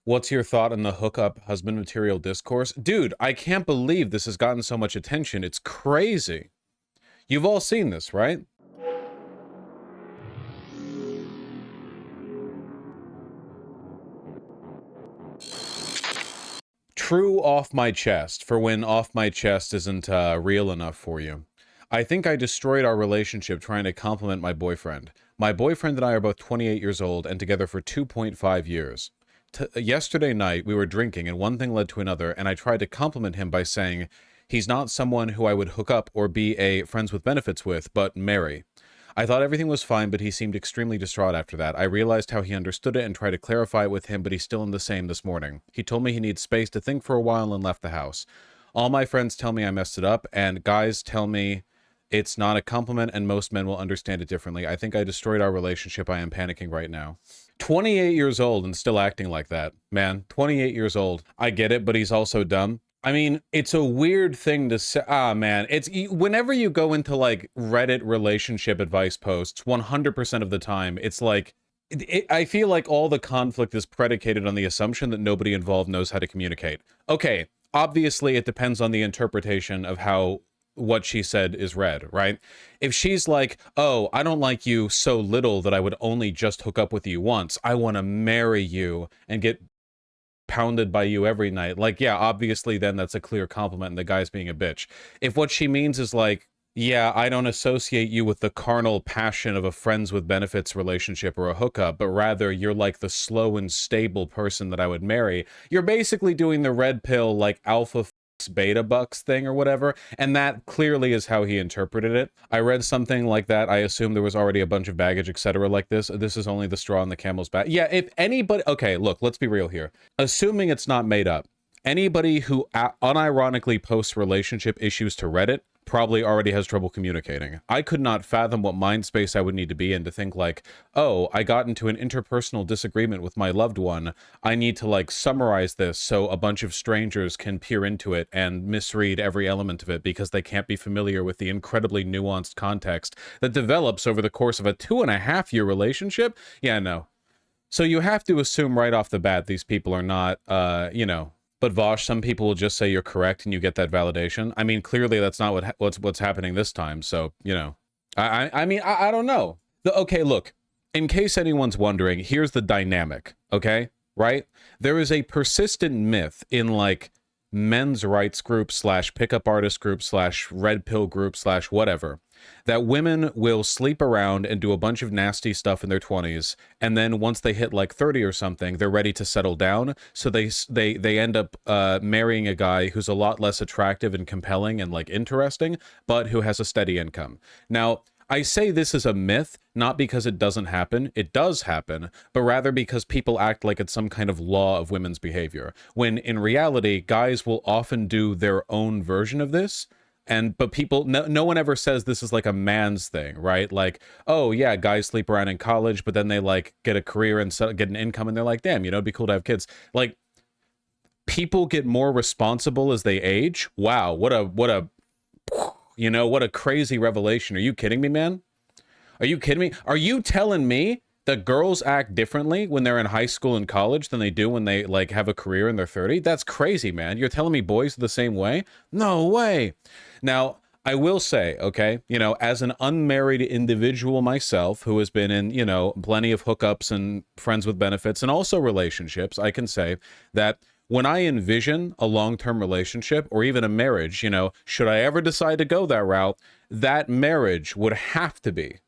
What's your thought on the hookup husband material discourse? Dude, I can't believe this has gotten so much attention. It's crazy. You've all seen this, right? True off my chest, for when off my chest isn't real enough for you. I think I destroyed our relationship trying to compliment my boyfriend. My boyfriend and I are both 28 years old and together for 2.5 years. Yesterday night, we were drinking and one thing led to another, and I tried to compliment him by saying, he's not someone who I would hook up or be a friends with benefits with, but marry. I thought everything was fine, but he seemed extremely distraught after that. I realized how he understood it and tried to clarify it with him, but he's still in the same this morning. He told me he needs space to think for a while and left the house. All my friends tell me I messed it up, and guys tell me it's not a compliment and most men will understand it differently. I think I destroyed our relationship. I am panicking right now. 28 years old and still acting like that. Man, 28 years old. I get it, but he's also dumb. I mean, it's a weird thing to say. Ah, man, it's whenever you go into like Reddit relationship advice posts, 100% of the time, it's like, I feel like all the conflict is predicated on the assumption that nobody involved knows how to communicate. Okay, obviously it depends on the interpretation of how what she said is read, right? If she's like, oh, I don't like you so little that I would only just hook up with you once. I want to marry you and get pounded by you every night. Like, yeah, obviously then that's a clear compliment and the guy's being a bitch. If what she means is like, yeah, I don't associate you with the carnal passion of a friends with benefits relationship or a hookup, but rather you're like the slow and stable person that I would marry, you're basically doing the red pill like alpha beta bucks thing or whatever, and that clearly is how he interpreted it. I read something like that. I assume there was already a bunch of baggage, etc. like this. This is only the straw on the camel's back. Yeah, if anybody... Okay, look, let's be real here. Assuming it's not made up, anybody who unironically posts relationship issues to Reddit probably already has trouble communicating. I could not fathom what mind space I would need to be in to think like, oh, I got into an interpersonal disagreement with my loved one. I need to like summarize this so a bunch of strangers can peer into it and misread every element of it because they can't be familiar with the incredibly nuanced context that develops over the course of a 2.5-year relationship. Yeah, no. So you have to assume right off the bat these people are not, you know. But Vosh, some people will just say you're correct and you get that validation. I mean, clearly that's not what's happening this time. So, you know, I mean, I don't know. Okay, look, in case anyone's wondering, here's the dynamic, okay? Right? There is a persistent myth in like men's rights groups slash pickup artist groups slash red pill groups slash whatever, that women will sleep around and do a bunch of nasty stuff in their 20s, and then once they hit like 30 or something, they're ready to settle down, so they end up marrying a guy who's a lot less attractive and compelling and like interesting, but who has a steady income. Now, I say this is a myth, not because it doesn't happen, it does happen, but rather because people act like it's some kind of law of women's behavior, when in reality, guys will often do their own version of this. But people, no one ever says this is like a man's thing, right? Like, oh yeah, guys sleep around in college, but then they like get a career and get an income and they're like, damn, you know, it'd be cool to have kids. Like, people get more responsible as they age. Wow, what a, you know, what a crazy revelation. Are you kidding me, man? Are you kidding me? Are you telling me that girls act differently when they're in high school and college than they do when they like have a career in their 30? That's crazy, man. You're telling me boys are the same way? No way. Now, I will say, okay, you know, as an unmarried individual myself who has been in, you know, plenty of hookups and friends with benefits and also relationships, I can say that when I envision a long-term relationship or even a marriage, you know, should I ever decide to go that route, that marriage would have to be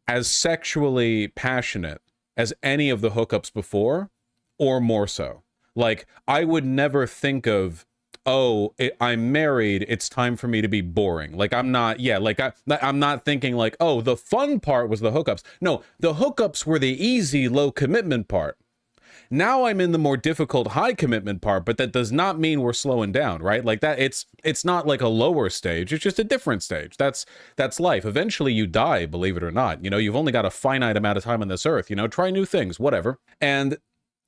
as sexually passionate as any of the hookups before, or more so. Like, I would never think of, oh, I'm married, it's time for me to be boring. Like, I'm not, yeah, like, I'm not thinking like, oh, the fun part was the hookups. No, the hookups were the easy, low commitment part. Now I'm in the more difficult high commitment part, but that does not mean we're slowing down, right? Like that, it's not like a lower stage, it's just a different stage. That's life. Eventually you die, believe it or not. You know, you've only got a finite amount of time on this earth, you know, try new things, whatever. And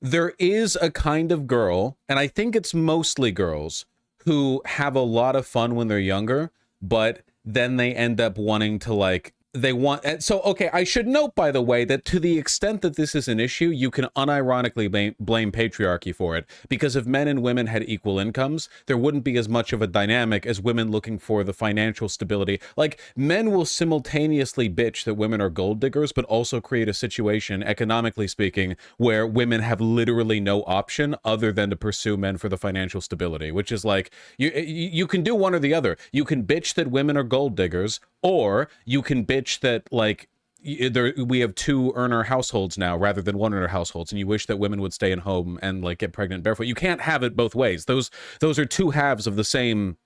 there is a kind of girl, and I think it's mostly girls, who have a lot of fun when they're younger, but then they end up wanting to like they want, so okay, I should note, by the way, that to the extent that this is an issue, you can unironically blame patriarchy for it, because if men and women had equal incomes, there wouldn't be as much of a dynamic as women looking for the financial stability. Like, men will simultaneously bitch that women are gold diggers, but also create a situation, economically speaking, where women have literally no option other than to pursue men for the financial stability, which is like, you can do one or the other. You can bitch that women are gold diggers, or you can bitch that, like, we have two earner households now rather than one earner households, and you wish that women would stay at home and, like, get pregnant barefoot. You can't have it both ways. Those are two halves of the same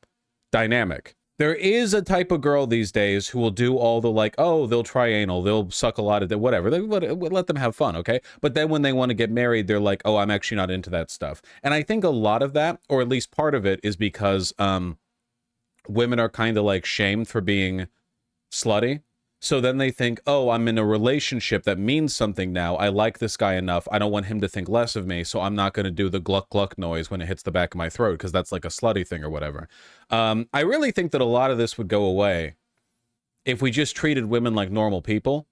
dynamic. There is a type of girl these days who will do all the, like, oh, they'll try anal, they'll suck a lot of it, whatever. Let them have fun, okay? But then when they want to get married, they're like, oh, I'm actually not into that stuff. And I think a lot of that, or at least part of it, is because women are kind of, like, shamed for being slutty. So then they think, oh, I'm in a relationship that means something now. I like this guy enough. I don't want him to think less of me, so I'm not going to do the gluck gluck noise when it hits the back of my throat, because that's like a slutty thing or whatever. I really think that a lot of this would go away if we just treated women like normal people.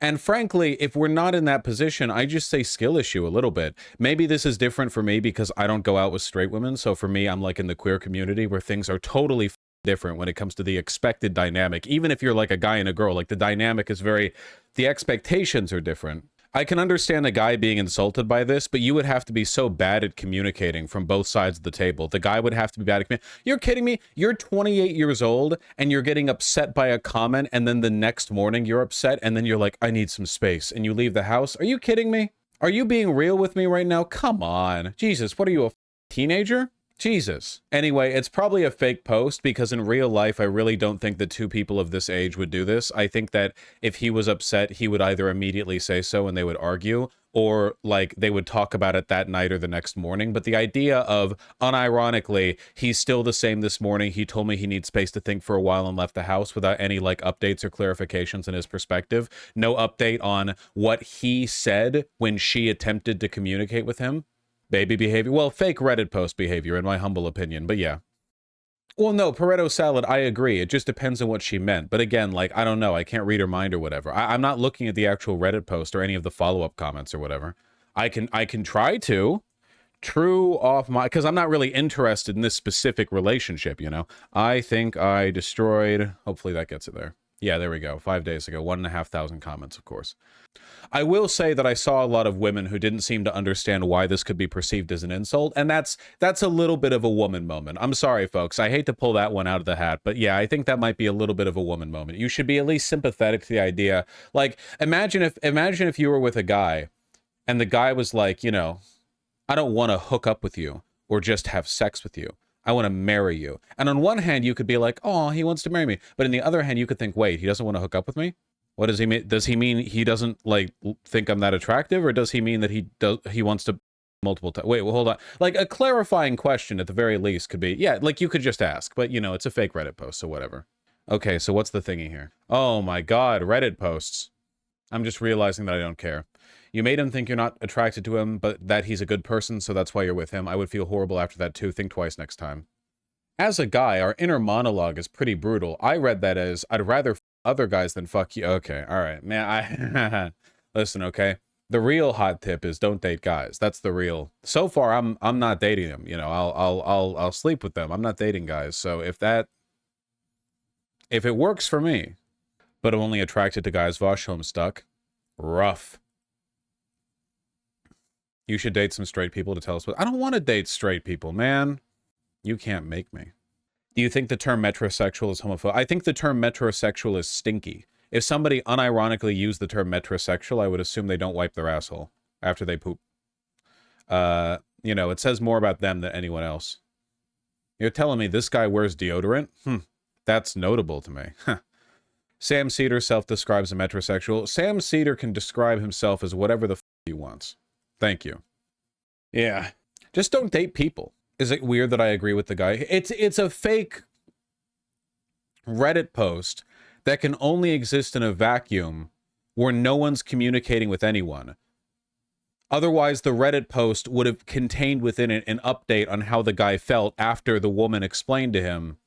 And frankly, if we're not in that position, I just say skill issue a little bit. Maybe this is different for me because I don't go out with straight women. So for me, I'm like in the queer community where things are totally different when it comes to the expected dynamic. Even if you're like a guy and a girl, like the dynamic is the expectations are different. I can understand a guy being insulted by this, but you would have to be so bad at communicating from both sides of the table. The guy would have to be bad at communicating. You're kidding me? You're 28 years old and you're getting upset by a comment, and then the next morning you're upset, and then you're like, I need some space, and you leave the house. Are you kidding me? Are you being real with me right now? Come on. Jesus, what are you, a teenager? Jesus. Anyway, it's probably a fake post, because in real life, I really don't think that two people of this age would do this. I think that if he was upset, he would either immediately say so and they would argue, or like they would talk about it that night or the next morning. But the idea of, unironically, he's still the same this morning, he told me he needs space to think for a while and left the house, without any like updates or clarifications in his perspective. No update on what he said when she attempted to communicate with him. Baby behavior. Well, fake Reddit post behavior, in my humble opinion, but yeah. Well, no, Pareto salad, I agree. It just depends on what she meant. But again, like, I don't know. I can't read her mind or whatever. I'm not looking at the actual Reddit post or any of the follow-up comments or whatever. I can try to. True off my... Because I'm not really interested in this specific relationship, you know? I think I destroyed... Hopefully that gets it there. Yeah, there we go. 5 days ago. 1,500 comments, of course. I will say that I saw a lot of women who didn't seem to understand why this could be perceived as an insult, and that's a little bit of a woman moment. I'm sorry, folks. I hate to pull that one out of the hat, but yeah, I think that might be a little bit of a woman moment. You should be at least sympathetic to the idea. Like, imagine if you were with a guy, and the guy was like, you know, I don't want to hook up with you or just have sex with you. I want to marry you. And on one hand, you could be like, oh, he wants to marry me. But on the other hand, you could think, wait, he doesn't want to hook up with me? What does he mean? Does he mean he doesn't, like, think I'm that attractive? Or does he mean that he wants to multiple times? Wait, well, hold on. Like, a clarifying question at the very least could be, yeah, like, you could just ask. But, you know, it's a fake Reddit post, so whatever. Okay, so what's the thingy here? Oh my god, Reddit posts. I'm just realizing that I don't care. You made him think you're not attracted to him, but that he's a good person, so that's why you're with him. I would feel horrible after that too. Think twice next time. As a guy, our inner monologue is pretty brutal. I read that as, I'd rather other guys than fuck you. Okay, all right, man. Listen, okay. The real hot tip is don't date guys. That's the real. So far, I'm not dating them. You know, I'll sleep with them. I'm not dating guys. So if it works for me, but I'm only attracted to guys, Voshholm stuck. Rough. You should date some straight people to tell us what. I don't want to date straight people, man. You can't make me. Do you think the term metrosexual is homophobic? I think the term metrosexual is stinky. If somebody unironically used the term metrosexual, I would assume they don't wipe their asshole after they poop. You know, it says more about them than anyone else. You're telling me this guy wears deodorant? That's notable to me. Sam Cedar self-describes a metrosexual. Sam Cedar can describe himself as whatever the f he wants. Thank you. Yeah. Just don't date people. Is it weird that I agree with the guy? It's a fake Reddit post that can only exist in a vacuum where no one's communicating with anyone. Otherwise, the Reddit post would have contained within it an update on how the guy felt after the woman explained to him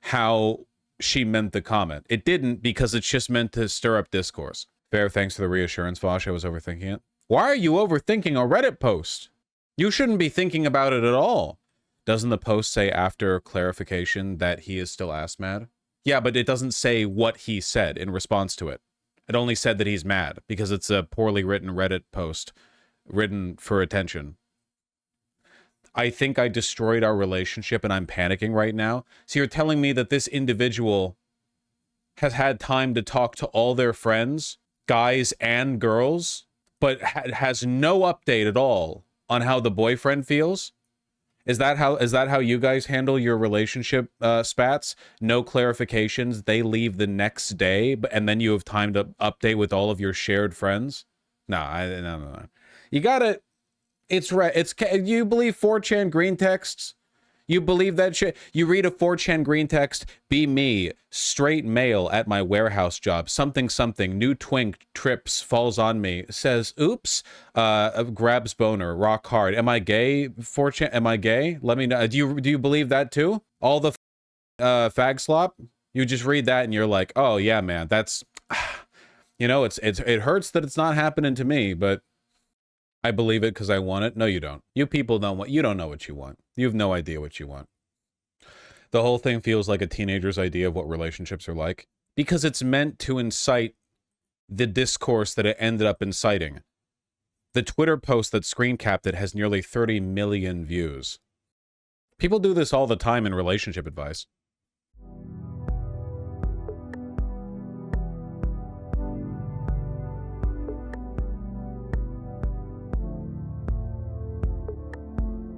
how she meant the comment. It didn't, because it's just meant to stir up discourse. Fair, thanks for the reassurance, Vosh. I was overthinking it. Why are you overthinking a Reddit post? You shouldn't be thinking about it at all. Doesn't the post say after clarification that he is still ass mad? Yeah, but it doesn't say what he said in response to it. It only said that he's mad because it's a poorly written Reddit post written for attention. I think I destroyed our relationship and I'm panicking right now. So you're telling me that this individual has had time to talk to all their friends, guys and girls, but has no update at all on how the boyfriend feels? Is that how you guys handle your relationship spats? No clarifications. They leave the next day, and then you have time to update with all of your shared friends? No. You gotta. It's right. You believe 4chan green texts? You believe that shit? You read a 4chan green text, be me, straight male at my warehouse job, something, new twink, trips, falls on me, says, oops, grabs boner, rock hard. Am I gay, 4chan? Am I gay? Let me know. Do you believe that too? All the fag slop? You just read that and you're like, oh yeah, man, that's, you know, it hurts that it's not happening to me, but I believe it because I want it. No, you don't. You people you don't know what you want. You have no idea what you want. The whole thing feels like a teenager's idea of what relationships are like because it's meant to incite the discourse that it ended up inciting. The Twitter post that screen capped it has nearly 30 million views. People do this all the time in relationship advice.